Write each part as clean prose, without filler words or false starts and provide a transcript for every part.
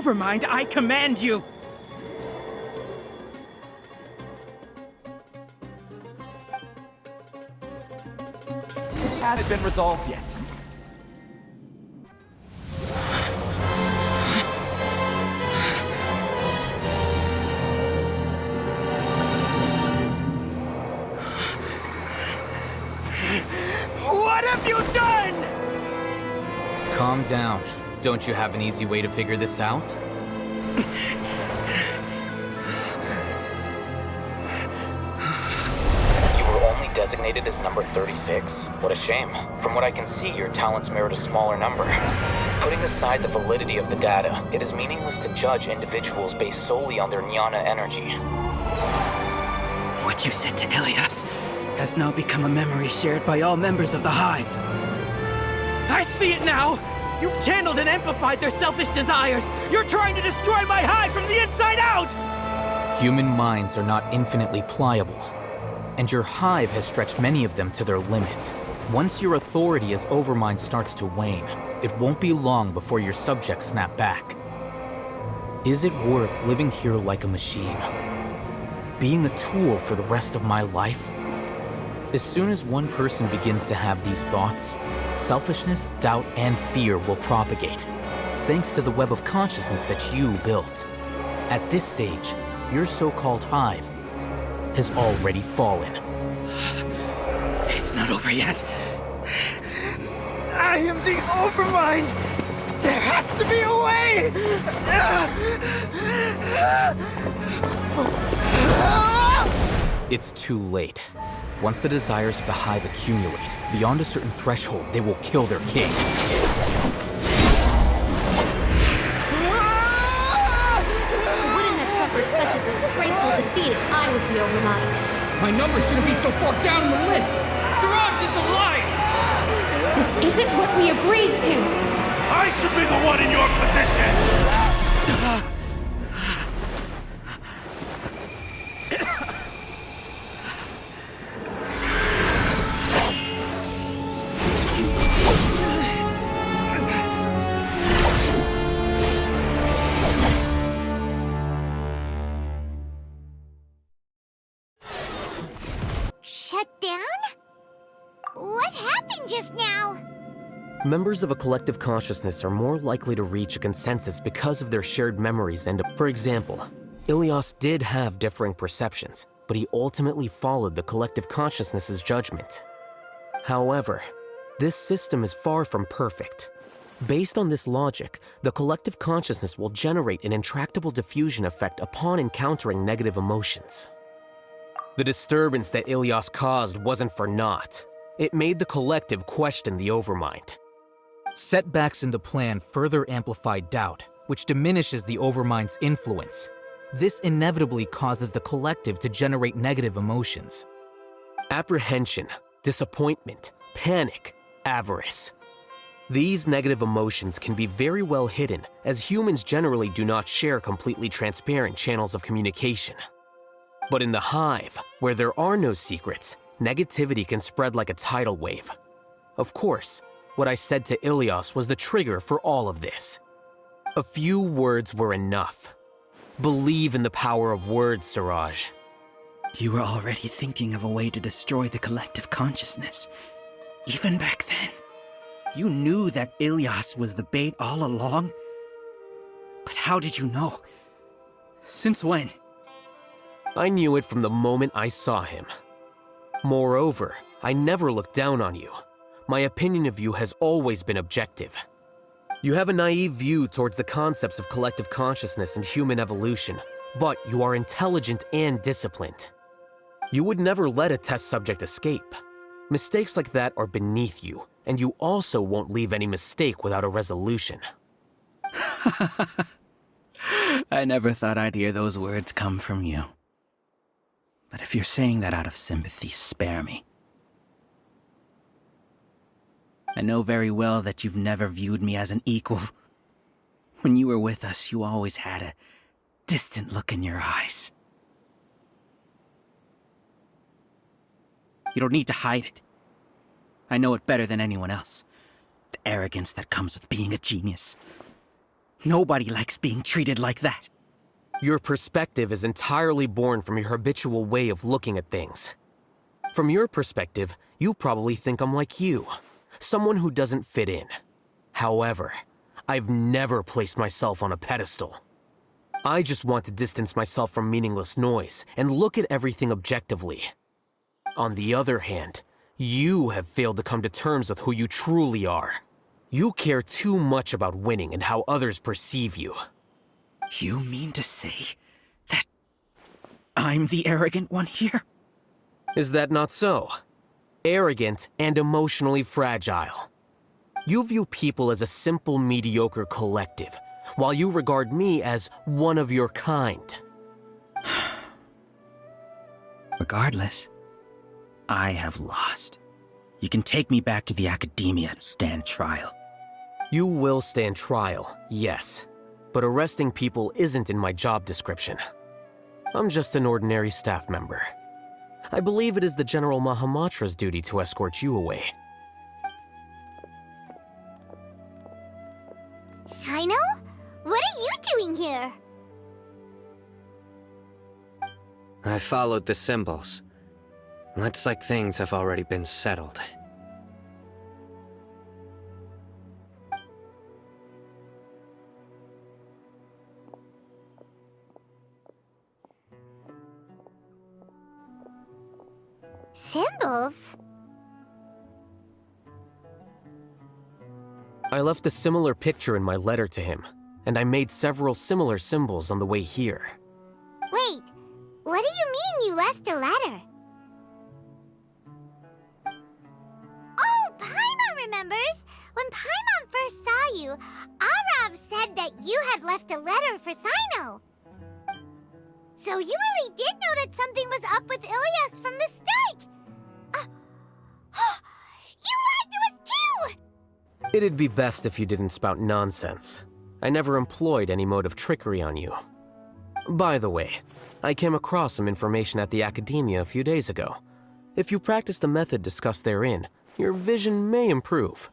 Overmind, I command you! Hasn't been resolved yet. What have you done? Calm down. Don't you have an easy way to figure this out? You were only designated as number 36? What a shame. From what I can see, your talents merit a smaller number. Putting aside the validity of the data, it is meaningless to judge individuals based solely on their jnana energy. What you said to Ilias has now become a memory shared by all members of the Hive. I see it now! You've channeled and amplified their selfish desires! You're trying to destroy my Hive from the inside out! Human minds are not infinitely pliable, and your Hive has stretched many of them to their limit. Once your authority as Overmind starts to wane, it won't be long before your subjects snap back. Is it worth living here like a machine? Being a tool for the rest of my life? As soon as one person begins to have these thoughts, selfishness, doubt, and fear will propagate, thanks to the web of consciousness that you built. At this stage, your so-called Hive has already fallen. It's not over yet. I am the Overmind! There has to be a way! It's too late. Once the desires of the Hive accumulate, beyond a certain threshold, they will kill their king. I wouldn't have suffered such a disgraceful defeat if I was the Overmind. My number shouldn't be so far down on the list! Siraj is a liar! This isn't what we agreed to! I should be the one in your position! Shut down? What happened just now? Members of a collective consciousness are more likely to reach a consensus because of their shared memories and, for example, Ilias did have differing perceptions, but he ultimately followed the collective consciousness's judgment. However, this system is far from perfect. Based on this logic, the collective consciousness will generate an intractable diffusion effect upon encountering negative emotions. The disturbance that Ilias caused wasn't for naught. It made the collective question the Overmind. Setbacks in the plan further amplify doubt, which diminishes the Overmind's influence. This inevitably causes the collective to generate negative emotions. Apprehension, disappointment, panic, avarice. These negative emotions can be very well hidden, as humans generally do not share completely transparent channels of communication. But in the Hive, where there are no secrets, negativity can spread like a tidal wave. Of course, what I said to Ilias was the trigger for all of this. A few words were enough. Believe in the power of words, Siraj. You were already thinking of a way to destroy the collective consciousness. Even back then, you knew that Ilias was the bait all along? But how did you know? Since when? I knew it from the moment I saw him. Moreover, I never looked down on you. My opinion of you has always been objective. You have a naive view towards the concepts of collective consciousness and human evolution, but you are intelligent and disciplined. You would never let a test subject escape. Mistakes like that are beneath you, and you also won't leave any mistake without a resolution. I never thought I'd hear those words come from you. But if you're saying that out of sympathy, spare me. I know very well that you've never viewed me as an equal. When you were with us, you always had a distant look in your eyes. You don't need to hide it. I know it better than anyone else. The arrogance that comes with being a genius. Nobody likes being treated like that. Your perspective is entirely born from your habitual way of looking at things. From your perspective, you probably think I'm like you, someone who doesn't fit in. However, I've never placed myself on a pedestal. I just want to distance myself from meaningless noise and look at everything objectively. On the other hand, you have failed to come to terms with who you truly are. You care too much about winning and how others perceive you. You mean to say that I'm the arrogant one here? Is that not so? Arrogant and emotionally fragile. You view people as a simple, mediocre collective, while you regard me as one of your kind. Regardless, I have lost. You can take me back to the academia to stand trial. You will stand trial, yes. But arresting people isn't in my job description. I'm just an ordinary staff member. I believe it is the General Mahamatra's duty to escort you away. Sino? What are you doing here? I followed the symbols. Looks like things have already been settled. Symbols? I left a similar picture in my letter to him, and I made several similar symbols on the way here. Wait, what do you mean you left a letter? Oh, Paimon remembers! When Paimon first saw you, Arav said that you had left a letter for Sino. So you really did know that something was up with Ilias from the start! You lied to us too! It'd be best if you didn't spout nonsense. I never employed any mode of trickery on you. By the way, I came across some information at the Academia a few days ago. If you practice the method discussed therein, your vision may improve.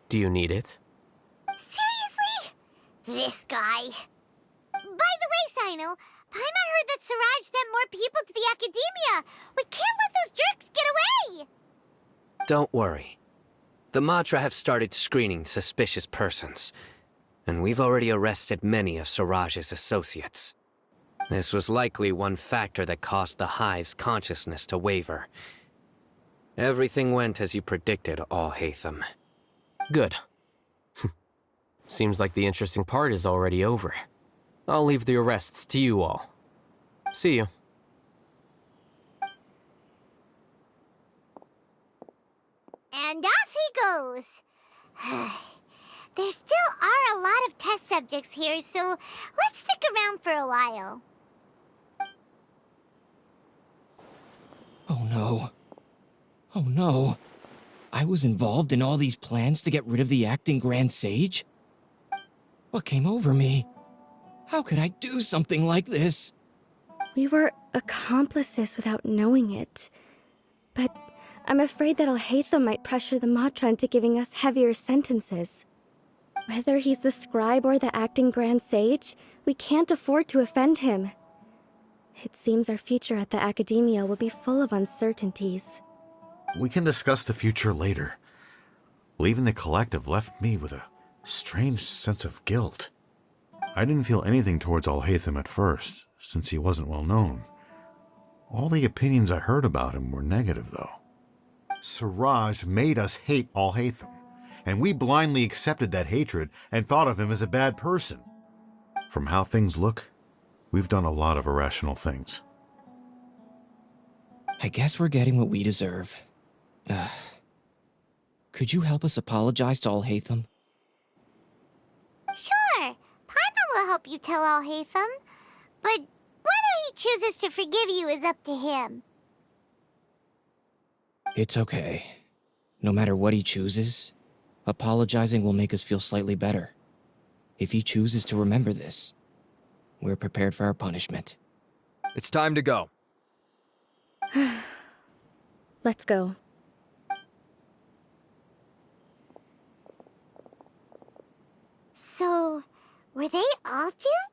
Do you need it? Seriously? This guy. By the way, Sino, Paimon heard that Siraj sent more people to the Academia. We can't let those jerks get away! Don't worry. The Matra have started screening suspicious persons, and we've already arrested many of Siraj's associates. This was likely one factor that caused the Hive's consciousness to waver. Everything went as you predicted, Alhaitham. Good. Seems like the interesting part is already over. I'll leave the arrests to you all. See you. And off he goes. There still are a lot of test subjects here, so let's stick around for a while. Oh no. Oh no. I was involved in all these plans to get rid of the acting Grand Sage? What came over me? How could I do something like this? We were accomplices without knowing it. But I'm afraid that Alhaitham might pressure the Matra into giving us heavier sentences. Whether he's the scribe or the acting Grand Sage, we can't afford to offend him. It seems our future at the Academia will be full of uncertainties. We can discuss the future later. Leaving the collective left me with a strange sense of guilt. I didn't feel anything towards Alhaitham at first, since he wasn't well known. All the opinions I heard about him were negative, though. Siraj made us hate Alhaitham, and we blindly accepted that hatred and thought of him as a bad person. From how things look, we've done a lot of irrational things. I guess we're getting what we deserve. Could you help us apologize to Alhaitham? Sure, Paimon will help you tell Alhaitham, but whether he chooses to forgive you is up to him. It's okay. No matter what he chooses, apologizing will make us feel slightly better. If he chooses to remember this, we're prepared for our punishment. It's time to go. Let's go. So, Were they all doomed?